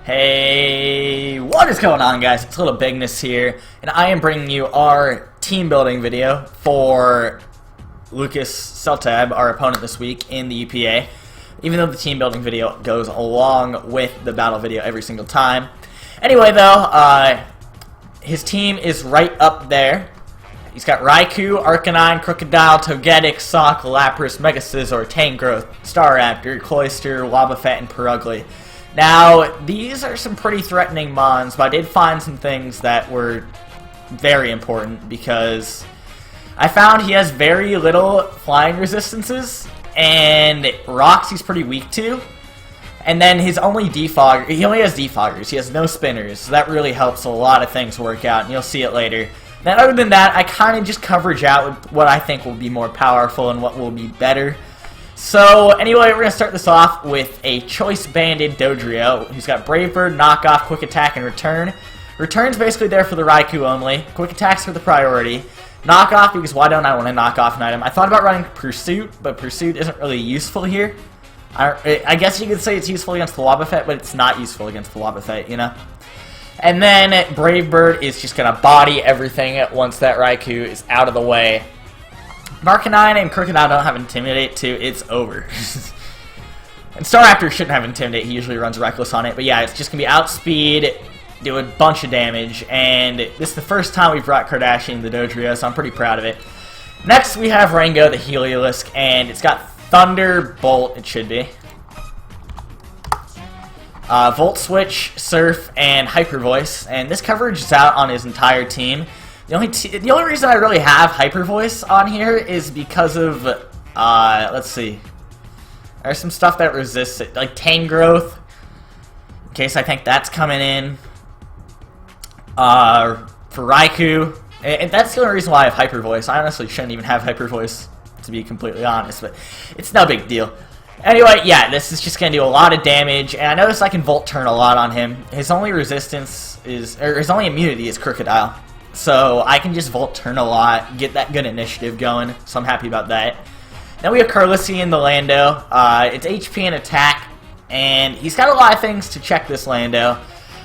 Hey, what is going on, guys? It's Little Bigness here, and I am bringing you our team building video for Lucas Seltab, our opponent this week in the UPA. Even though the team building video goes along with the battle video every single time. Anyway, though, his team is right up there. He's got Raikou, Arcanine, Crocodile, Togetic, Sock, Lapras, Mega Scizor, Tangrowth, Staraptor, Cloyster, Wobbuffet, and Perugly. Now, these are some pretty threatening mons, but I did find some things that were very important because I found he has very little flying resistances, and rocks he's pretty weak to. And then his only defogger, he only has defoggers, he has no spinners, so that really helps a lot of things work out, and you'll see it later. Then other than that, I kind of just coverage out with what I think will be more powerful and what will be better. So, anyway, we're going to start this off with a choice-banded Dodrio, who's got Brave Bird, Knockoff, Quick Attack, and Return. Return's basically there for the Raikou only. Quick Attack's for the priority. Knockoff, because why don't I want to knock off an item? I thought about running Pursuit, but Pursuit isn't really useful here. I guess you could say it's useful against the Wobbuffet, but it's not useful against the Wobbuffet, you know? And then Brave Bird is just going to body everything once that Raikou is out of the way. Arcanine and Crocodile don't have Intimidate too, it's over. And Staraptor shouldn't have Intimidate, he usually runs Reckless on it, but yeah, it's just going to be Outspeed, do a bunch of damage, and this is the first time we've brought Kardashian the Dodrio, so I'm pretty proud of it. Next we have Rango the Heliolisk, and it's got Thunderbolt, it should be. Volt Switch, Surf, and Hyper Voice, and this coverage is out on his entire team. The only reason I really have Hyper Voice on here is because of, let's see, there's some stuff that resists it, like Tangrowth, in case I think that's coming in, for Raikou, and that's the only reason why I have Hyper Voice. I honestly shouldn't even have Hyper Voice, to be completely honest, but it's no big deal. Anyway, yeah, this is just going to do a lot of damage, and I notice I can Volt Turn a lot on him. His only resistance is, or his only immunity is Crocodile. So I can just Volt Turn a lot, get that good initiative going, so I'm happy about that. Then we have Carlisian the Lando. It's HP and attack, and he's got a lot of things to check this Lando,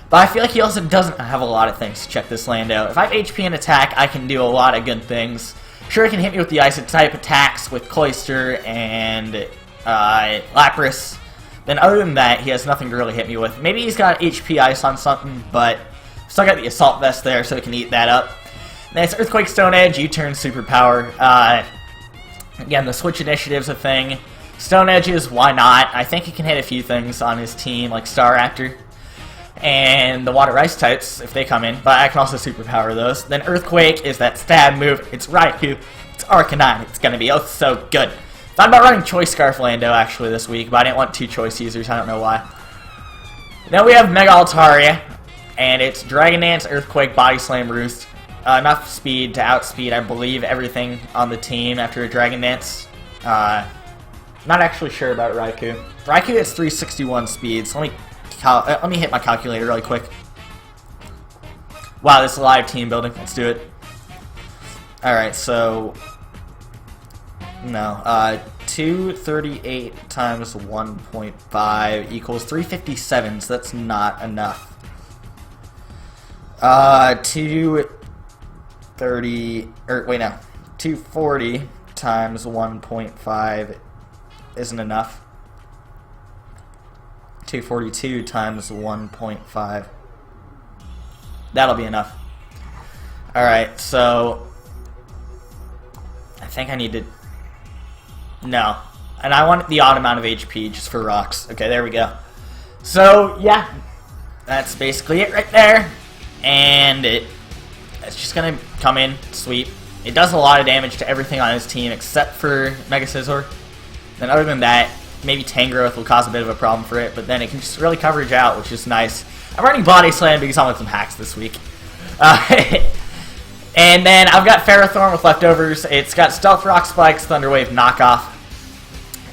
but I feel like he also doesn't have a lot of things to check this Lando. If I have HP and attack, I can do a lot of good things. Sure, he can hit me with the Ice-type attacks with Cloyster and Lapras. Then other than that, he has nothing to really hit me with. Maybe he's got HP Ice on something, but still got the Assault Vest there, so he can eat that up. Then it's Earthquake, Stone Edge, U-Turn, Superpower. Again, the Switch Initiative's a thing. Stone Edges, why not? I think he can hit a few things on his team, like Staraptor. And the Water Ice types, if they come in, but I can also Superpower those. Then Earthquake is that stab move. It's Raikou. It's Arcanine. It's going to be oh so good. Thought about running Choice Scarf Lando, actually, this week, but I didn't want two Choice users. I don't know why. Then we have Mega Altaria. And it's Dragon Dance, Earthquake, Body Slam, Roost. Enough speed to outspeed, I believe, everything on the team after a Dragon Dance. Not actually sure about Raikou. Raikou has 361 speed, so let me hit my calculator really quick. Wow, this is live team building. Let's do it. Alright, so... No, 238 times 1.5 equals 357, so that's not enough. 240 times 1.5 isn't enough. 242 times 1.5. That'll be enough. Alright, so I think I need to... No. And I want the odd amount of HP just for rocks. Okay, there we go. So, yeah. That's basically it right there. And it's just going to come in, sweep. It does a lot of damage to everything on his team except for Mega Scizor. Then other than that, maybe Tangrowth will cause a bit of a problem for it, but then it can just really coverage out, which is nice. I'm running Body Slam because I want some hacks this week. And then I've got Ferrothorn with leftovers. It's got Stealth Rock Spikes, Thunder Wave, Knockoff.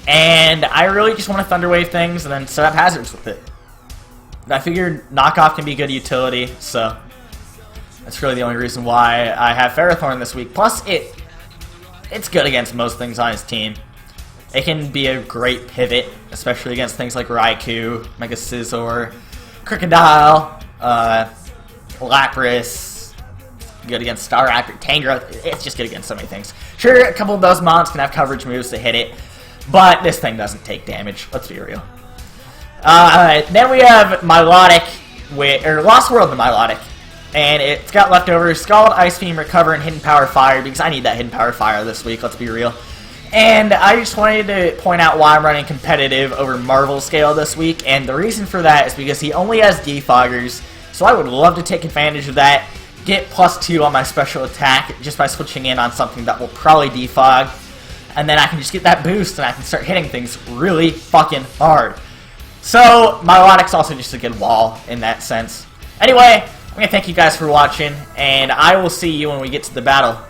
And I really just want to Thunder Wave things and then set up hazards with it. I figured Knockoff can be good utility, so that's really the only reason why I have Ferrothorn this week. Plus, it's good against most things on his team. It can be a great pivot, especially against things like Raikou, Mega Scizor, Crocodile, Lapras, good against Staraptor, Tangrowth. It's just good against so many things. Sure, a couple of those mons can have coverage moves to hit it, but this thing doesn't take damage. Let's be real. Then we have Milotic, or Lost World to Milotic, and it's got leftovers: Scald, Ice Beam, Recover, and Hidden Power Fire, because I need that Hidden Power Fire this week, let's be real. And I just wanted to point out why I'm running competitive over Marvel Scale this week, and the reason for that is because he only has defoggers, so I would love to take advantage of that, get +2 on my special attack just by switching in on something that will probably defog, and then I can just get that boost and I can start hitting things really fucking hard. So, Milotic's also just a good wall in that sense. Anyway, I'm going to thank you guys for watching, and I will see you when we get to the battle.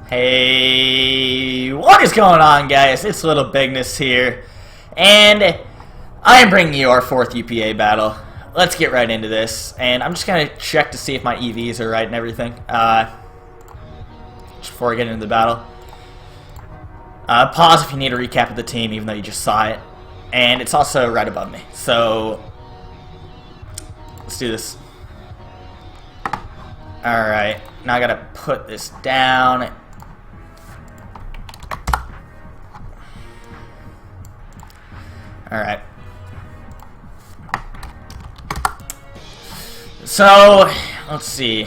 Hey, what is going on, guys? It's Little Bigness here, and I am bringing you our 4th UPA battle. Let's get right into this, and I'm just going to check to see if my EVs are right and everything, just before I get into the battle. Pause if you need a recap of the team, even though you just saw it, and it's also right above me, so let's do this. Alright, now I gotta put this down. Alright. So, let's see.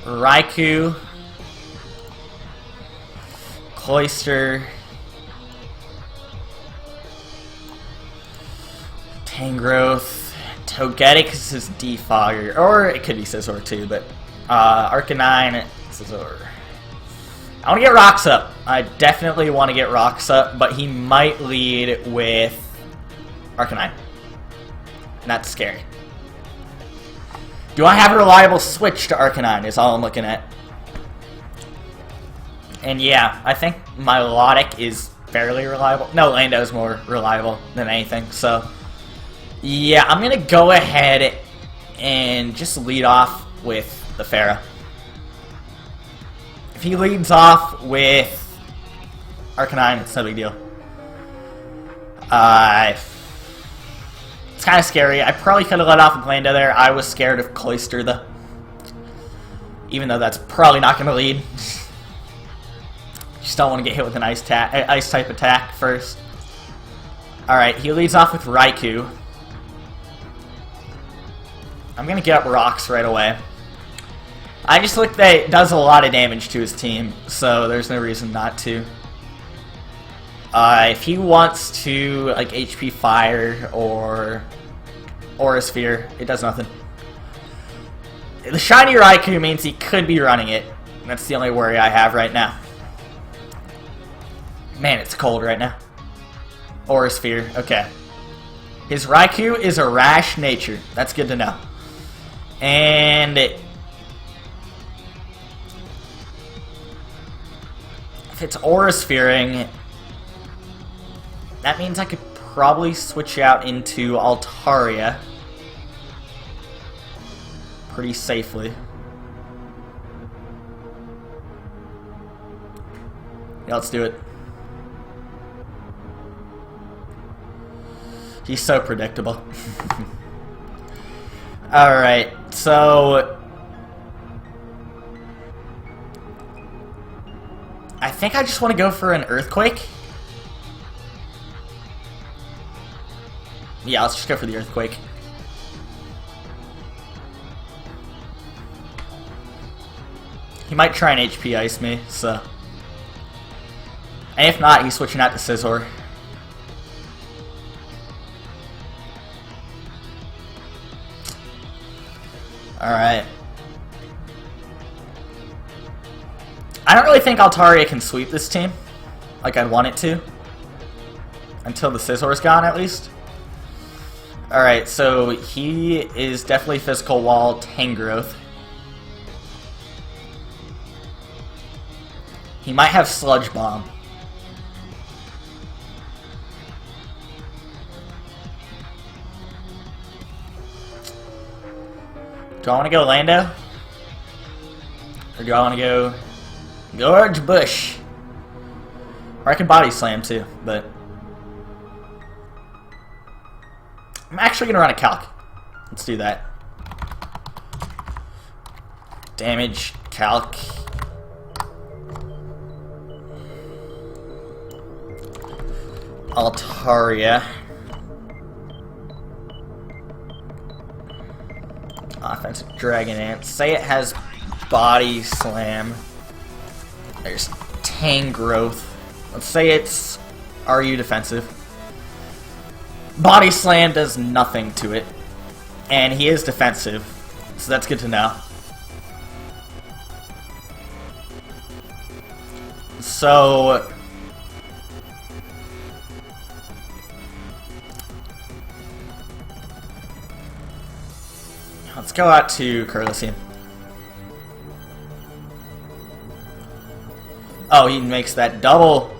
Raikou, Cloyster, Tangrowth, Togetic is his defogger, or it could be Scizor too, but Arcanine, Scizor. I want to get Rocks up. I definitely want to get Rocks up, but he might lead with Arcanine. And that's scary. Do I have a reliable switch to Arcanine is all I'm looking at. And yeah, I think Milotic is fairly reliable. No, Lando's more reliable than anything, so yeah, I'm going to go ahead and just lead off with the Pharaoh. If he leads off with Arcanine, it's no big deal. It's kind of scary. I probably could have let off with Lando there. I was scared of Cloyster, though. Even though that's probably not going to lead. Just don't want to get hit with an ice-type attack first. Alright, he leads off with Raikou. I'm going to get up Rocks right away. I just looked that it does a lot of damage to his team, so there's no reason not to. If he wants to, like, HP Fire or Aura Sphere, it does nothing. The shiny Raikou means he could be running it. That's the only worry I have right now. Man, it's cold right now. Aura Sphere, okay. His Raikou is a rash nature. That's good to know. And if it's Aura Sphering, that means I could probably switch out into Altaria pretty safely. Yeah, let's do it. He's so predictable. Alright, so I think I just want to go for an Earthquake. Yeah, let's just go for the Earthquake. He might try and HP Ice me, so. And if not, he's switching out to Scizor. Alright. I don't really think Altaria can sweep this team like I'd want it to. Until the Scizor's gone, at least. Alright, so he is definitely Physical Wall Tangrowth. He might have Sludge Bomb. Do I want to go Lando? Or do I want to go George Bush? Or I can Body Slam too, but I'm actually gonna run a calc. Let's do that. Damage calc. Altaria. Offensive Dragon Ant. Say it has Body Slam. There's Tang Growth. Let's say it's RU defensive. Body Slam does nothing to it. And he is defensive. So that's good to know. So let's go out to Curlysian. Oh, he makes that double.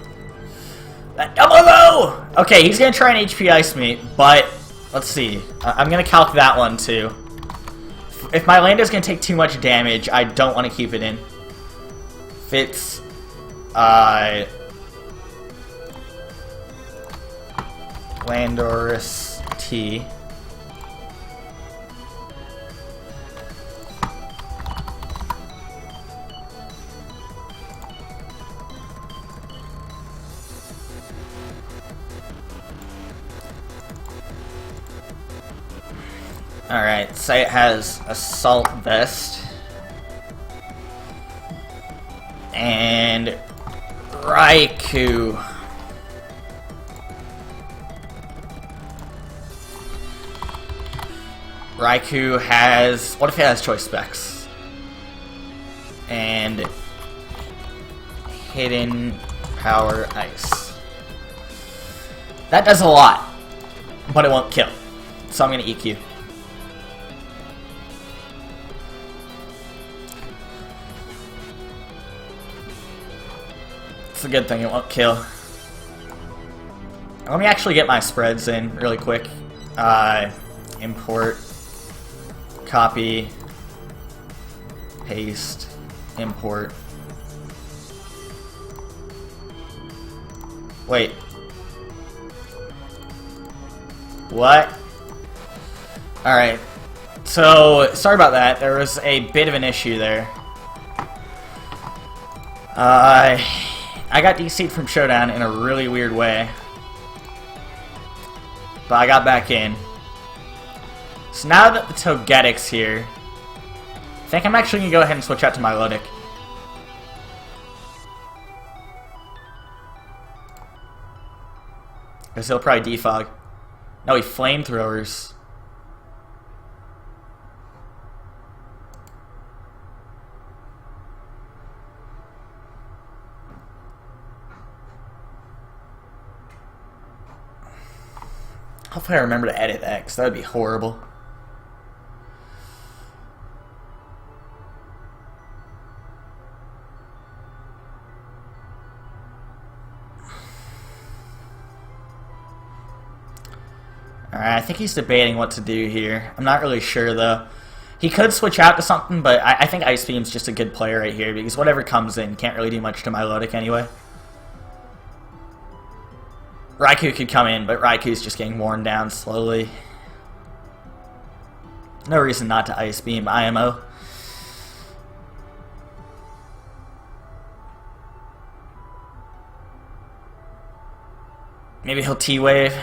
That double low! Okay, he's gonna try and HP Ice me, but let's see. I'm gonna calc that one too. If my Lando's gonna take too much damage, I don't want to keep it in. If it's Lando-T. Alright, say it has Assault Vest. And Raikou. Raikou has... What if it has Choice Specs? And Hidden Power Ice. That does a lot, but it won't kill. So I'm going to EQ. It's a good thing it won't kill. Let me actually get my spreads in really quick. Import, copy, paste, import. Wait. What? Alright. So, sorry about that. There was a bit of an issue there. I got DC'd from Showdown in a really weird way. But I got back in. So now that the Togetic's here, I think I'm actually going to go ahead and switch out to Milotic. Because he'll probably defog. No, he flamethrowers. Hopefully I remember to edit that, because that would be horrible. Alright, I think he's debating what to do here. I'm not really sure, though. He could switch out to something, but I think Ice Beam's just a good player right here, because whatever comes in can't really do much to Milotic anyway. Raikou could come in, but Raikou's just getting worn down slowly. No reason not to Ice Beam IMO. Maybe he'll T-Wave.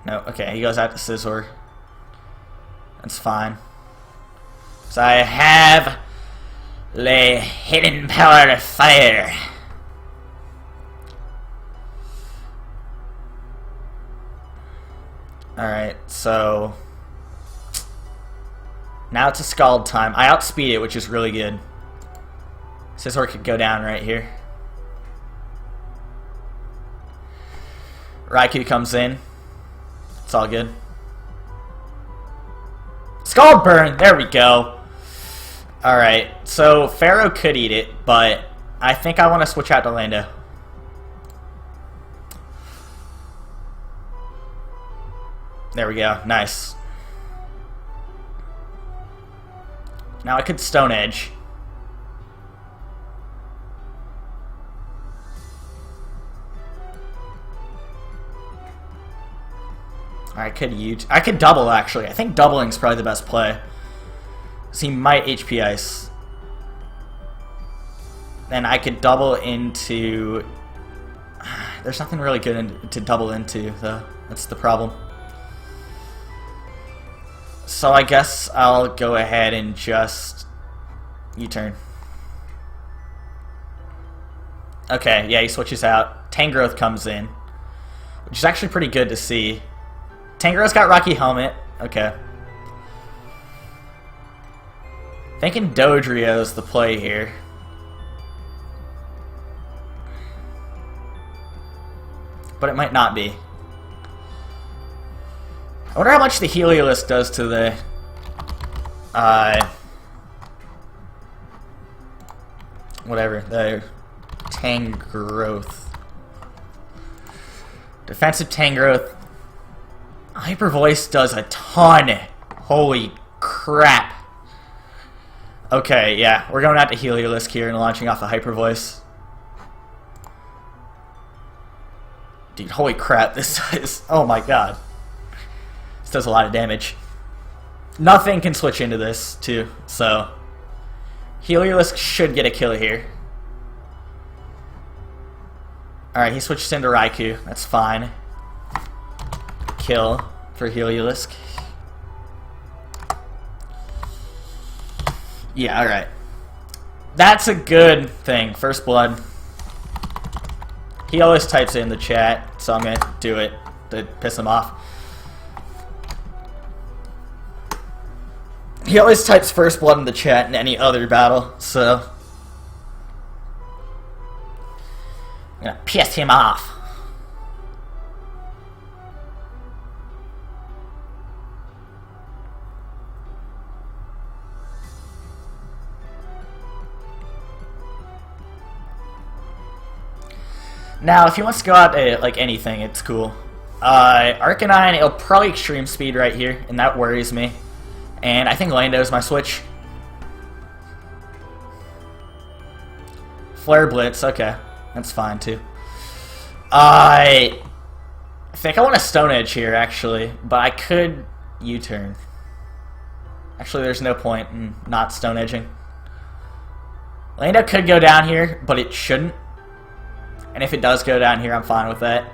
No, okay, he goes out to Scizor. That's fine. So I have the hidden power of fire. Alright, so now it's a Scald time. I outspeed it, which is really good. Scizor could go down right here. Raikou comes in. It's all good. Scald Burn! There we go. Alright, so Pharaoh could eat it, but I think I want to switch out to Lando. There we go. Nice. Now I could Stone Edge. I could double, actually. I think doubling's probably the best play. So he might HP ice. Then I could double into... There's nothing really good to double into, though. That's the problem. So I guess I'll go ahead and just U-turn. Okay, yeah, he switches out. Tangrowth comes in, which is actually pretty good to see. Tangrowth's got Rocky Helmet. Okay. Thinking Dodrio's the play here. But it might not be. I wonder how much the Heliolisk does to the... whatever, the Tangrowth. Defensive Tangrowth. Hyper Voice does a ton. Holy crap. Okay, yeah, we're going out to Heliolisk here and launching off a Hyper Voice. Dude, holy crap, this is... Oh my god. This does a lot of damage. Nothing can switch into this, too, so... Heliolisk should get a kill here. Alright, he switches into Raikou. That's fine. Kill for Heliolisk. Yeah, alright. That's a good thing. First blood. He always types it in the chat, so I'm going to do it to piss him off. He always types first blood in the chat in any other battle, so... I'm going to piss him off. Now, if he wants to go out to, like, anything, it's cool. Arcanine, it'll probably extreme speed right here, and that worries me. And I think Lando's my switch. Flare Blitz, okay. That's fine, too. I think I want a Stone Edge here, actually, but I could U-turn. Actually, there's no point in not Stone Edging. Lando could go down here, but it shouldn't. And if it does go down here, I'm fine with that.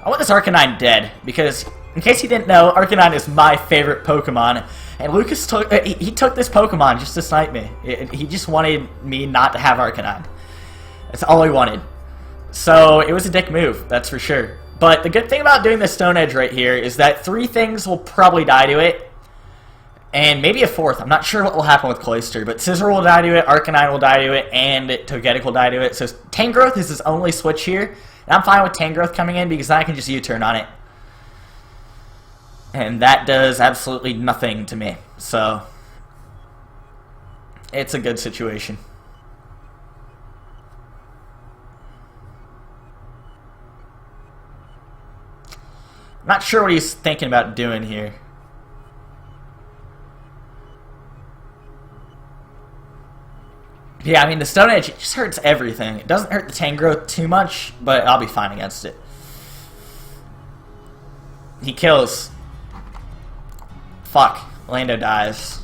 I want this Arcanine dead, because, in case you didn't know, Arcanine is my favorite Pokemon. And Lucas took he took this Pokemon just to snipe me. He just wanted me not to have Arcanine. That's all he wanted. So, it was a dick move, that's for sure. But the good thing about doing the Stone Edge right here is that 3 things will probably die to it. And maybe a 4th. I'm not sure what will happen with Cloyster, but Scizor will die to it, Arcanine will die to it, and Togetic will die to it. So Tangrowth is his only switch here. And I'm fine with Tangrowth coming in because I can just U-turn on it. And that does absolutely nothing to me. So it's a good situation. I'm not sure what he's thinking about doing here. Yeah, I mean, the Stone Edge, it just hurts everything. It doesn't hurt the Tangrowth too much, but I'll be fine against it. He kills. Fuck. Lando dies.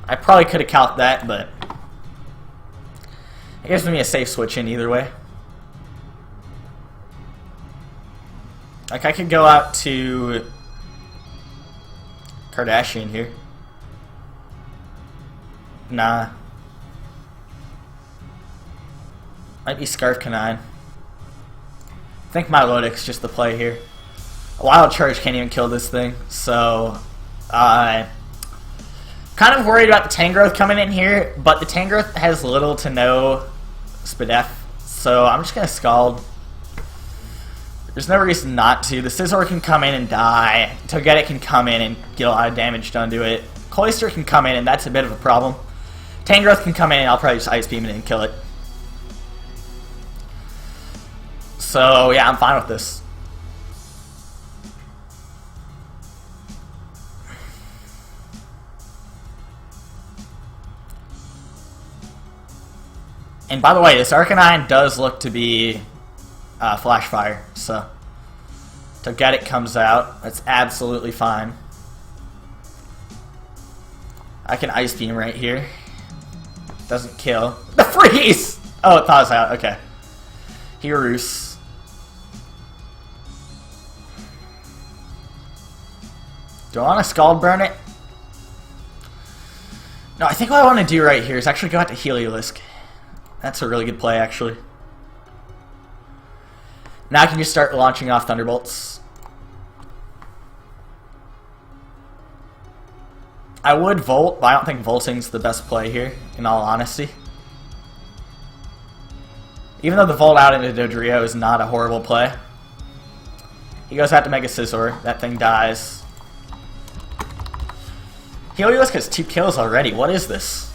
I probably could have calced that, but... it gives me a safe switch in either way. Like, I could go out to... Kardashian here. Nah. Might be Scarf Canine. I think Milotic's just the play here. A Wild Charge can't even kill this thing, so... kind of worried about the Tangrowth coming in here, but the Tangrowth has little to no Spadef, so I'm just gonna Scald. There's no reason not to. The Scizor can come in and die. Togetic can come in and get a lot of damage done to it. Cloyster can come in, and that's a bit of a problem. Tangrowth can come in, and I'll probably just Ice Beam it and kill it. So, yeah, I'm fine with this. And by the way, this Arcanine does look to be Flash Fire, so Togetic comes out. That's absolutely fine. I can Ice Beam right here. Doesn't kill. The freeze! Oh, it thaws out. Okay. Hirus. Do I want to Scald Burn it? No, I think what I want to do right here is actually go out to Heliolisk. That's a really good play, actually. Now I can just start launching off Thunderbolts. I would Volt, but I don't think Volting's the best play here, in all honesty. Even though the Volt out into Dodrio is not a horrible play. He goes out to Mega Scizor. That thing dies. Heliolisk has 2 kills already. What is this?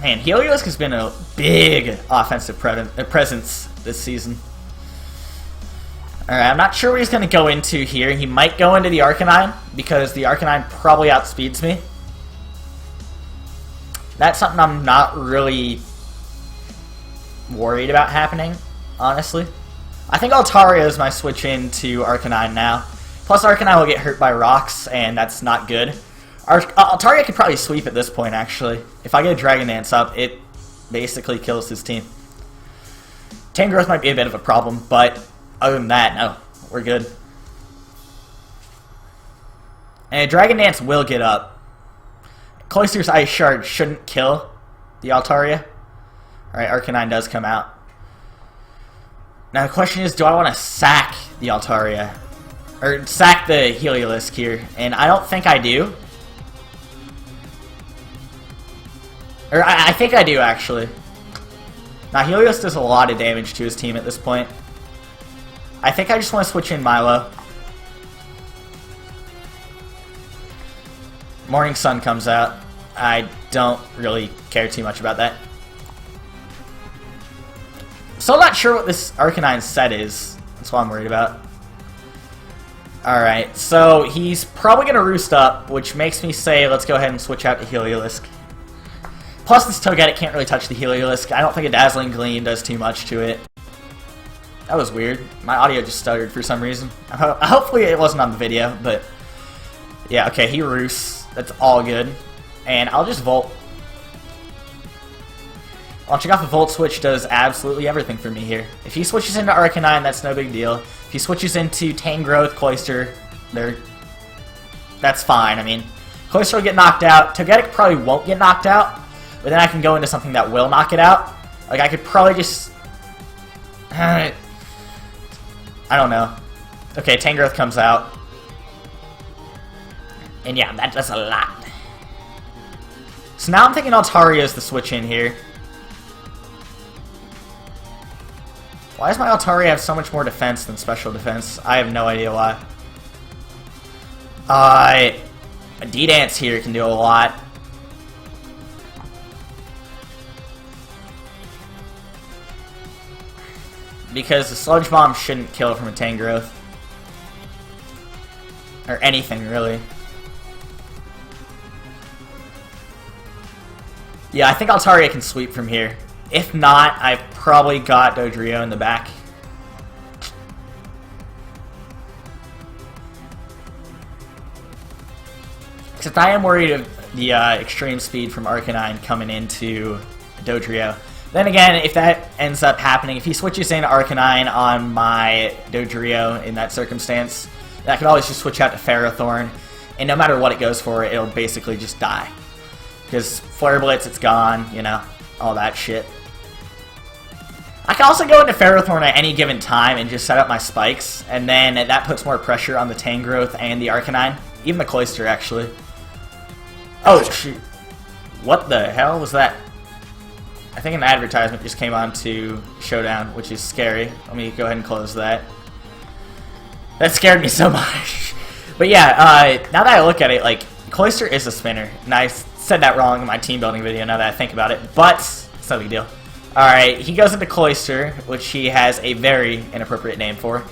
Man, Heliolisk has been a big offensive presence this season. Alright, I'm not sure what he's going to go into here. He might go into the Arcanine, because the Arcanine probably outspeeds me. That's something I'm not really worried about happening, honestly. I think Altaria is my switch into Arcanine now. Plus Arcanine will get hurt by rocks, and that's not good. Altaria could probably sweep at this point, actually. If I get a Dragon Dance up, it basically kills his team. Tangrowth might be a bit of a problem, but other than that, no. We're good. And Dragon Dance will get up. Cloyster's Ice Shard shouldn't kill the Altaria. Alright, Arcanine does come out. Now the question is, do I want to sack the Altaria? Or sack the Heliolisk here? And I don't think I do. Or I think I do, actually. Now Heliolisk does a lot of damage to his team at this point. I think I just want to switch in Milo. Morning Sun comes out. I don't really care too much about that. Still not sure what this Arcanine's set is. That's what I'm worried about. Alright, so he's probably going to roost up, which makes me say let's go ahead and switch out to Heliolisk. Plus this Togetic can't really touch the Heliolisk. I don't think a Dazzling Gleam does too much to it. That was weird. My audio just stuttered for some reason. Hopefully it wasn't on the video, but yeah, okay, he roosts. That's all good. And I'll just Volt. Launching off a Volt switch does absolutely everything for me here. If he switches into Arcanine, that's no big deal. If he switches into Tangrowth, Cloyster, that's fine. I mean, Cloyster will get knocked out. Togetic probably won't get knocked out, but then I can go into something that will knock it out. Like, I could probably just... I don't know. Okay, Tangrowth comes out. And yeah, that does a lot. So now I'm thinking Altaria is the switch in here. Why does my Altaria have so much more defense than special defense? I have no idea why. A D-Dance here can do a lot. Because the Sludge Bomb shouldn't kill from a Tangrowth. Or anything, really. Yeah, I think Altaria can sweep from here. If not, I've probably got Dodrio in the back. Except I am worried of the extreme speed from Arcanine coming into Dodrio. Then again, if that ends up happening, if he switches in Arcanine on my Dodrio in that circumstance, then I could always just switch out to Ferrothorn, and no matter what it goes for, it'll basically just die. Because Flare Blitz, it's gone, you know, all that shit. I can also go into Ferrothorn at any given time and just set up my spikes, and then that puts more pressure on the Tangrowth and the Arcanine. Even the Cloyster, actually. Oh, shoot. What the hell was that? I think an advertisement just came on to Showdown, which is scary. Let me go ahead and close that. That scared me so much. But yeah, now that I look at it, like, Cloyster is a spinner. And I said that wrong in my team building video now that I think about it, but it's no big deal. Alright, he goes into Cloyster, which he has a very inappropriate name for.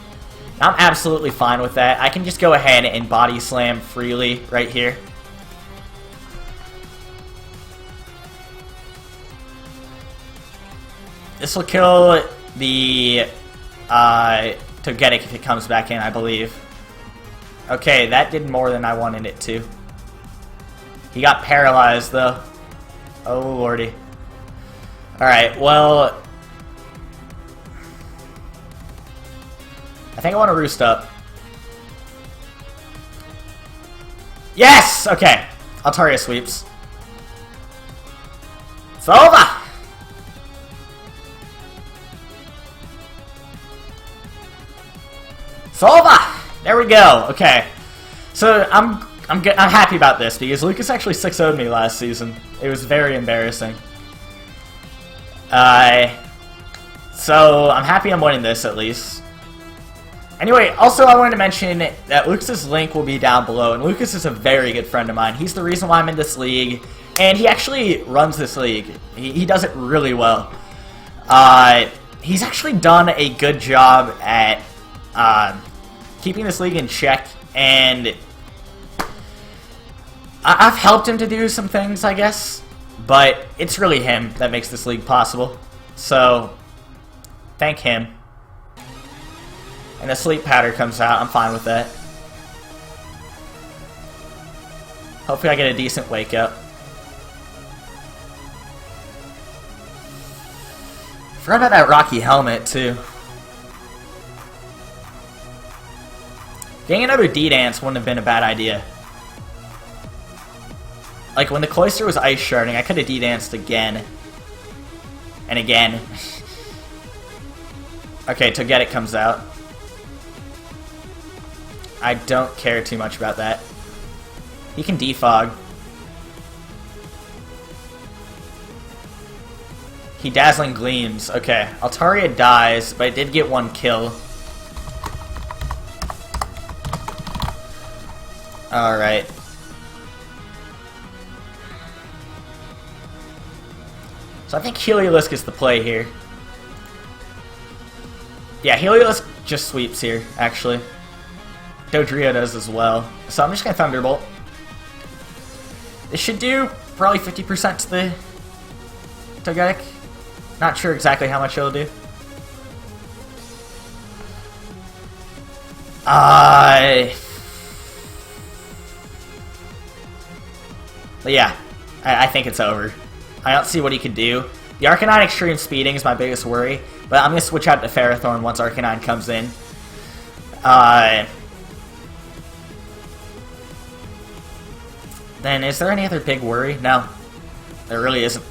I'm absolutely fine with that. I can just go ahead and Body Slam freely right here. This will kill the Togetic if it comes back in, I believe. Okay, that did more than I wanted it to. He got paralyzed, though. Oh, lordy. Alright, well... I think I want to roost up. Yes! Okay. Altaria sweeps. It's over! It's over! There we go. Okay. So, I'm happy about this, because Lucas actually 6-0'd me last season. It was very embarrassing. So, I'm happy I'm winning this, at least. Anyway, also I wanted to mention that Lucas's link will be down below, and Lucas is a very good friend of mine. He's the reason why I'm in this league, and he actually runs this league. He does it really well. He's actually done a good job at keeping this league in check, and I've helped him to do some things, I guess, but it's really him that makes this league possible. So, thank him. And the sleep powder comes out, I'm fine with that. Hopefully I get a decent wake up. Forgot about that Rocky helmet, too. Getting another D-Dance wouldn't have been a bad idea. Like, when the Cloyster was ice sharding, I could have D-Danced again. And again. Okay, Togetic comes out. I don't care too much about that. He can defog. He Dazzling Gleams. Okay, Altaria dies, but it did get one kill. Alright. So I think Heliolisk is the play here. Yeah, Heliolisk just sweeps here, actually. Dodrio does as well. So I'm just going to Thunderbolt. This should do probably 50% to the Togetic. Not sure exactly how much it'll do. But yeah, I think it's over. I don't see what he could do. The Arcanine Extreme Speeding is my biggest worry, but I'm going to switch out to Ferrothorn once Arcanine comes in. Then, is there any other big worry? No. There really isn't.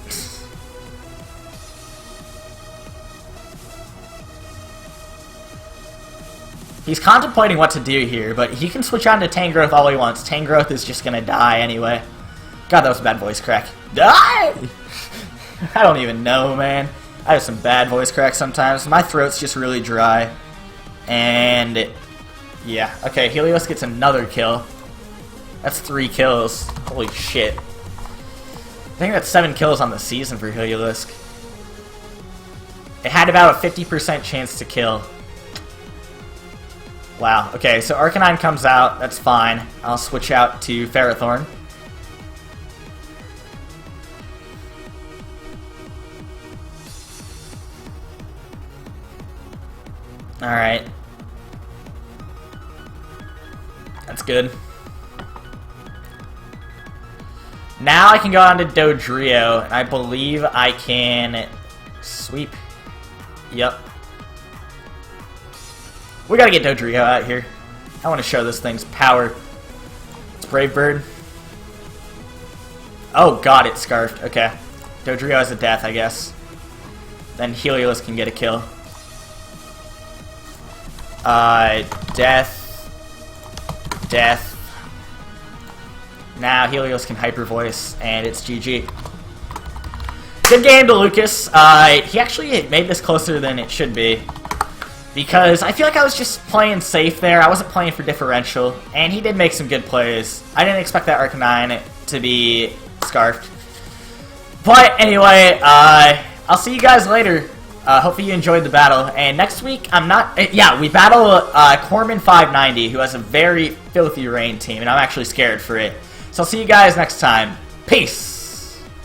He's contemplating what to do here, but he can switch on to Tangrowth all he wants. Tangrowth is just gonna die anyway. God, that was a bad voice crack. Die! I don't even know, man. I have some bad voice cracks sometimes. My throat's just really dry. And, yeah. Okay, Helios gets another kill. That's 3 kills. Holy shit. I think that's 7 kills on the season for Heliolisk. It had about a 50% chance to kill. Wow. Okay, so Arcanine comes out. That's fine. I'll switch out to Ferrothorn. Alright. That's good. Now I can go on to Dodrio, and I believe I can sweep. Yep. We gotta get Dodrio out here. I want to show this thing's power. It's Brave Bird. Oh god, it's Scarfed. Okay. Dodrio has a death, I guess. Then Helios can get a kill. Death. Death. Now Helios can Hyper Voice, and it's GG. Good game to Lucas. He actually made this closer than it should be. Because I feel like I was just playing safe there. I wasn't playing for differential. And he did make some good plays. I didn't expect that Arcanine to be Scarfed. But anyway, I'll see you guys later. Hopefully you enjoyed the battle. And next week, we battle Corman 590, who has a very filthy rain team. And I'm actually scared for it. So I'll see you guys next time. Peace!